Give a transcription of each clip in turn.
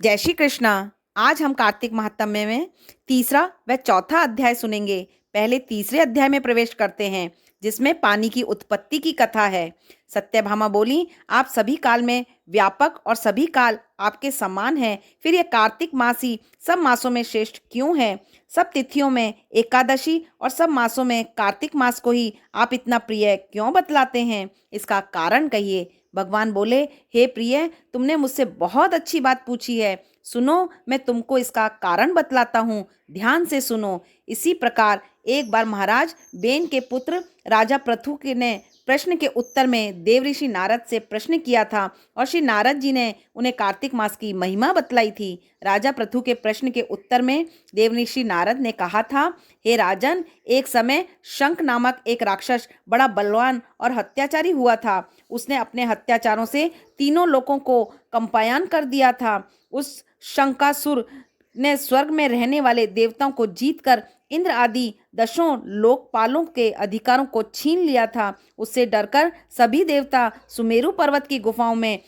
जय श्री कृष्णा। आज हम कार्तिक महात्म्य में तीसरा व चौथा अध्याय सुनेंगे। पहले तीसरे अध्याय में प्रवेश करते हैं, जिसमें पानी की उत्पत्ति की कथा है। सत्यभामा बोली, आप सभी काल में व्यापक और सभी काल आपके समान हैं, फिर यह कार्तिक मास ही सब मासों में श्रेष्ठ क्यों है? सब तिथियों में एकादशी और सब मासों में कार्तिक मास को ही आप इतना प्रिय क्यों बतलाते हैं? इसका कारण कहिए। भगवान बोले, हे प्रिय, तुमने मुझसे बहुत अच्छी बात पूछी है। सुनो, मैं तुमको इसका कारण बतलाता हूँ, ध्यान से सुनो। इसी प्रकार एक बार महाराज बेन के पुत्र राजा पृथु ने प्रश्न के उत्तर में देवऋषि नारद से प्रश्न किया था और श्री नारद जी ने उन्हें कार्तिक मास की महिमा बतलाई थी। राजा पृथु के प्रश्न के उत्तर में देवऋषि नारद ने कहा था, हे राजन, एक समय शंख नामक एक राक्षस बड़ा बलवान और हत्याचारी हुआ था। उसने अपने हत्याचारों से तीनों लोगों को कंपायन कर दिया था। उस शंकासुर ने स्वर्ग में रहने वाले देवताओं को जीतकर इंद्र आदि दशों लोकपालों के अधिकारों को छीन लिया था। उससे डरकर सभी देवता सुमेरु पर्वत की गुफाओं में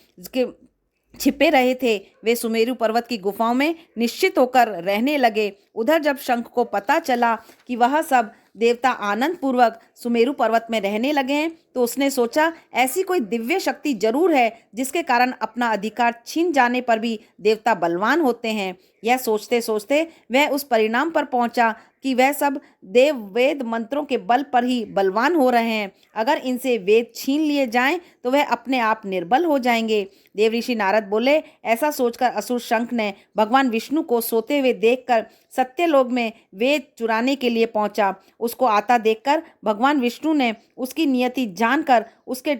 छिपे रहे थे। वे सुमेरु पर्वत की गुफाओं में निश्चित होकर रहने लगे। उधर जब शंख को पता चला कि वह सब देवता आनंद पूर्वक सुमेरु पर्वत में रहने लगे हैं, तो उसने सोचा ऐसी कोई दिव्य शक्ति जरूर है जिसके कारण अपना अधिकार छीन जाने पर भी देवता बलवान होते हैं। यह सोचते सोचते वह उस परिणाम पर पहुंचा कि वह सब देव वेद मंत्रों के बल पर ही बलवान हो रहे हैं। अगर इनसे वेद छीन लिए जाएं तो वह अपने आप निर्बल हो जाएंगे। देवऋषि नारद बोले, ऐसा सोचकर असुर शंख ने भगवान विष्णु को सोते हुए देखकर सत्यलोक में वेद चुराने के लिए पहुंचा। उसको आता देखकर भगवान विष्णु ने उसकी नियति जानकर उसके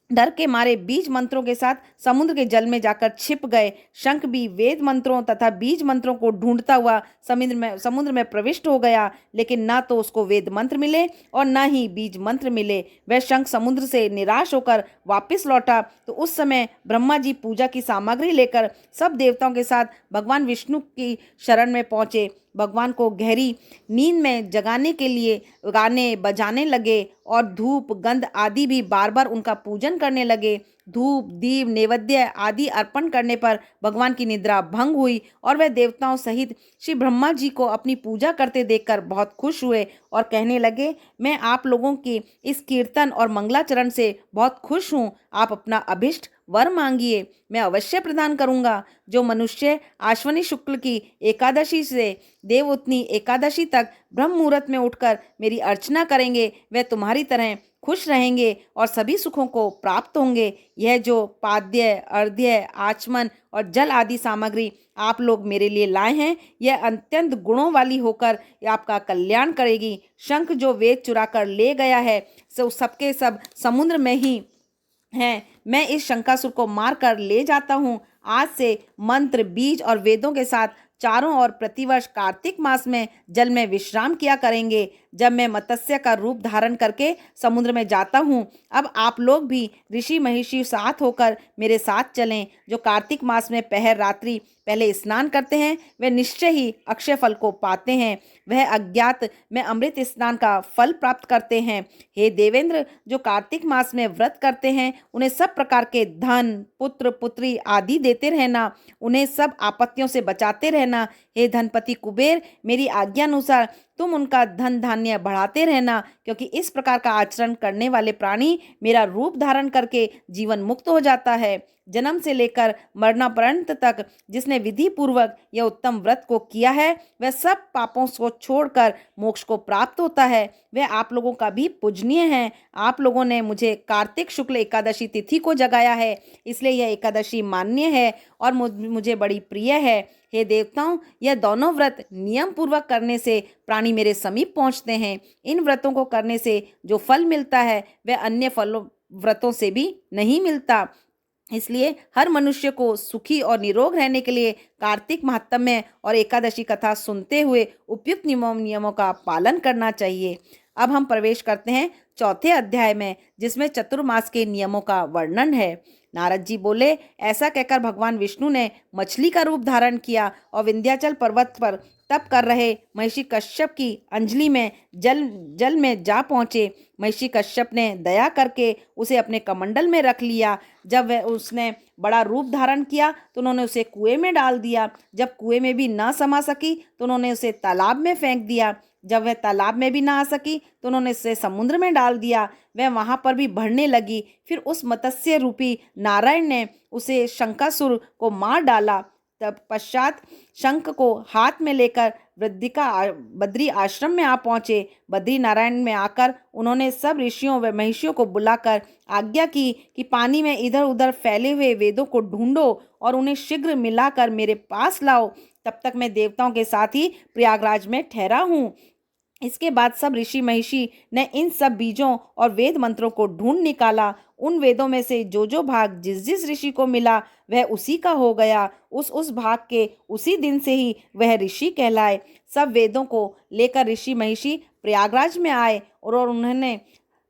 डर के मारे बीज मंत्रों के साथ समुद्र के जल में जाकर छिप गए। शंख भी वेद मंत्रों तथा बीज मंत्रों को ढूंढता हुआ समुद्र में प्रविष्ट हो गया, लेकिन न तो उसको वेद मंत्र मिले और न ही बीज मंत्र मिले। वह शंख समुद्र से निराश होकर वापस लौटा तो उस समय ब्रह्मा जी पूजा की सामग्री लेकर सब देवताओं के साथ भगवान विष्णु की शरण में पहुंचे। भगवान को गहरी नींद में जगाने के लिए गाने बजाने लगे और धूप गंध आदि भी बार बार उनका पूजन करने लगे। धूप दीप नैवेद्य आदि अर्पण करने पर भगवान की निद्रा भंग हुई और वह देवताओं सहित श्री ब्रह्मा जी को अपनी पूजा करते देखकर बहुत खुश हुए और कहने लगे, मैं आप लोगों की इस कीर्तन और मंगलाचरण से बहुत खुश हूँ। आप अपना अभिष्ट वर मांगिए, मैं अवश्य प्रदान करूंगा। जो मनुष्य आश्विनी शुक्ल की एकादशी से देवउतनी एकादशी तक ब्रह्म मुहूर्त में उठकर मेरी अर्चना करेंगे, वे तुम्हारी तरह खुश रहेंगे और सभी सुखों को प्राप्त होंगे। यह जो पाद्य अर्घ्य आचमन और जल आदि सामग्री आप लोग मेरे लिए लाए हैं, यह अत्यंत गुणों वाली होकर आपका कल्याण करेगी। शंख जो वेद चुरा कर ले गया है, सबके सब समुद्र में ही हैं। मैं इस शंकासुर को मार कर ले जाता हूँ। आज से मंत्र बीज और वेदों के साथ चारों ओर प्रतिवर्ष कार्तिक मास में जल में विश्राम किया करेंगे। जब मैं मत्स्य का रूप धारण करके समुद्र में जाता हूँ, अब आप लोग भी ऋषि महिषी साथ होकर मेरे साथ चलें। जो कार्तिक मास में पहर रात्रि पहले स्नान करते हैं, वे निश्चय ही अक्षय फल को पाते हैं। वह अज्ञात में अमृत स्नान का फल प्राप्त करते हैं। हे देवेंद्र, जो कार्तिक मास में व्रत करते हैं, उन्हें सब प्रकार के धन पुत्र पुत्री आदि देते रहना, उन्हें सब आपत्तियों से बचाते रहना। हे धनपति कुबेर, मेरी आज्ञानुसार तुम उनका धन धान्य बढ़ाते रहना, क्योंकि इस प्रकार का आचरण करने वाले प्राणी मेरा रूप धारण करके जीवन मुक्त हो जाता है। जन्म से लेकर मरणापर्यंत तक जिसने विधि पूर्वक यह उत्तम व्रत को किया है, वह सब पापों को छोड़कर मोक्ष को प्राप्त होता है। वह आप लोगों का भी पूजनीय है। आप लोगों ने मुझे कार्तिक शुक्ल एकादशी तिथि को जगाया है, इसलिए यह एकादशी मान्य है और मुझे बड़ी प्रिय है। हे देवताओं, यह दोनों व्रत नियम पूर्वक करने से प्राणी मेरे समीप पहुंचते हैं। इन व्रतों को करने से जो फल मिलता है, वह अन्य फलों व्रतों से भी नहीं मिलता। इसलिए हर मनुष्य को सुखी और निरोग रहने के लिए कार्तिक महात्म्य और एकादशी कथा सुनते हुए उपयुक्त नियमों का पालन करना चाहिए। अब हम प्रवेश करते हैं चौथे अध्याय में, जिसमें चतुर्मास के नियमों का वर्णन है। नारद जी बोले, ऐसा कहकर भगवान विष्णु ने मछली का रूप धारण किया और विंध्याचल पर्वत पर तप कर रहे महर्षि कश्यप की अंजलि में जल जल में जा पहुँचे। महर्षि कश्यप ने दया करके उसे अपने कमंडल में रख लिया। जब वह उसने बड़ा रूप धारण किया तो उन्होंने उसे कुएं में डाल दिया। जब कुएं में भी न समा सकी तो उन्होंने उसे तालाब में फेंक दिया। जब वह तालाब में भी ना आ सकी तो उन्होंने उसे समुद्र में डाल दिया। वह वहां पर भी बढ़ने लगी। फिर उस मत्स्य रूपी नारायण ने उसे शंकासुर को मार डाला। तब पश्चात शंख को हाथ में लेकर बद्री आश्रम में आ पहुंचे। बद्री नारायण में आकर उन्होंने सब ऋषियों व महिषियों को बुलाकर आज्ञा की कि पानी में इधर उधर फैले हुए वेदों को ढूंढो और उन्हें शीघ्र मिलाकर मेरे पास लाओ। तब तक मैं देवताओं के साथ ही प्रयागराज में ठहरा हूँ। इसके बाद सब ऋषि महिषी ने इन सब बीजों और वेद मंत्रों को ढूंढ निकाला। उन वेदों में से जो भाग जिस जिस ऋषि को मिला वह उसी का हो गया। उस भाग के उसी दिन से ही वह ऋषि कहलाए। सब वेदों को लेकर ऋषि महिषी प्रयागराज में आए और उन्होंने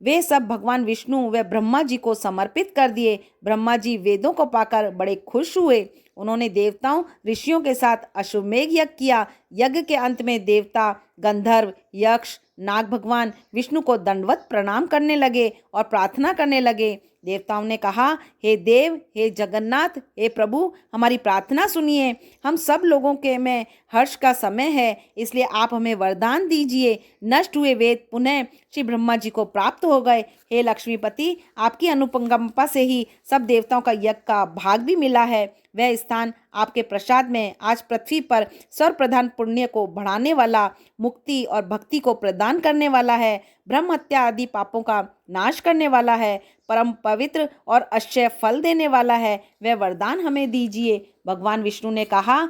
वे सब भगवान विष्णु व ब्रह्मा जी को समर्पित कर दिए। ब्रह्मा जी वेदों को पाकर बड़े खुश हुए। उन्होंने देवताओं ऋषियों के साथ अश्वमेघ यज्ञ किया। यज्ञ के अंत में देवता, गंधर्व, यक्ष, नाग भगवान विष्णु को दंडवत प्रणाम करने लगे और प्रार्थना करने लगे। देवताओं ने कहा, हे देव, हे जगन्नाथ, हे प्रभु, हमारी प्रार्थना सुनिए। हम सब लोगों के में हर्ष का समय है, इसलिए आप हमें वरदान दीजिए। नष्ट हुए वेद पुनः श्री ब्रह्मा जी को प्राप्त हो गए। हे लक्ष्मीपति, आपकी अनुकंपा से ही सब देवताओं का यज्ञ का भाग भी मिला है। वह स्थान आपके प्रसाद में आज पृथ्वी पर सर्व प्रधान पुण्य को बढ़ाने वाला, मुक्ति और भक्ति को प्रदान करने वाला है, ब्रह्म हत्या आदि पापों का नाश करने वाला है, परम पवित्र और अक्षय फल देने वाला है। वह वरदान हमें दीजिए। भगवान विष्णु ने कहा,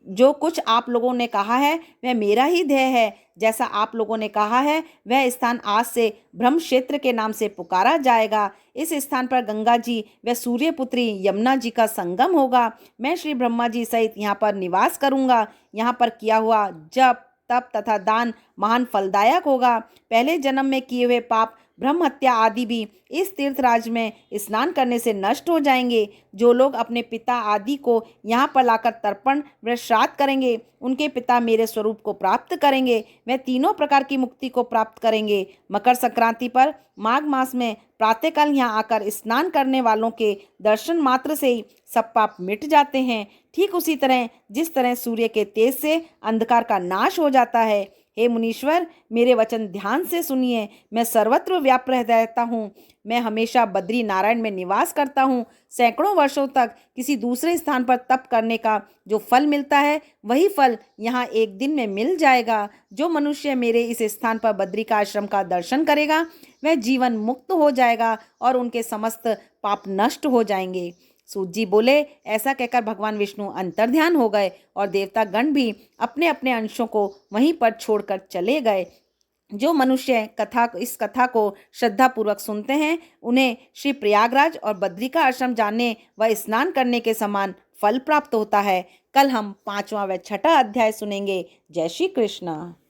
जो कुछ आप लोगों ने कहा है वह मेरा ही ध्येय है। जैसा आप लोगों ने कहा है वह स्थान आज से ब्रह्म क्षेत्र के नाम से पुकारा जाएगा। इस स्थान पर गंगा जी व सूर्यपुत्री यमुना जी का संगम होगा। मैं श्री ब्रह्मा जी सहित यहाँ पर निवास करूँगा। यहाँ पर किया हुआ जप, तप तथा दान महान फलदायक होगा। पहले जन्म में किए हुए पाप, ब्रह्म हत्या आदि भी इस तीर्थराज में स्नान करने से नष्ट हो जाएंगे। जो लोग अपने पिता आदि को यहाँ पर लाकर तर्पण व श्राद्ध करेंगे, उनके पिता मेरे स्वरूप को प्राप्त करेंगे। वह तीनों प्रकार की मुक्ति को प्राप्त करेंगे। मकर संक्रांति पर माघ मास में प्रातःकाल यहाँ आकर स्नान करने वालों के दर्शन मात्र से ही सब पाप मिट जाते हैं। ठीक उसी तरह जिस तरह सूर्य के तेज से अंधकार का नाश हो जाता है। हे मुनीश्वर, मेरे वचन ध्यान से सुनिए। मैं सर्वत्र व्याप्त रहता हूँ। मैं हमेशा बद्री नारायण में निवास करता हूँ। सैकड़ों वर्षों तक किसी दूसरे स्थान पर तप करने का जो फल मिलता है वही फल यहाँ एक दिन में मिल जाएगा। जो मनुष्य मेरे इस स्थान पर बद्री का आश्रम का दर्शन करेगा वह जीवन मुक्त हो जाएगा और उनके समस्त पाप नष्ट हो जाएंगे। सूत जी बोले, ऐसा कहकर भगवान विष्णु अंतर्ध्यान हो गए और देवता गण भी अपने अपने अंशों को वहीं पर छोड़कर चले गए। जो मनुष्य इस कथा को श्रद्धापूर्वक सुनते हैं उन्हें श्री प्रयागराज और बद्री का आश्रम जाने व स्नान करने के समान फल प्राप्त होता है। कल हम 5वां व 6ठा अध्याय सुनेंगे। जय श्री कृष्ण।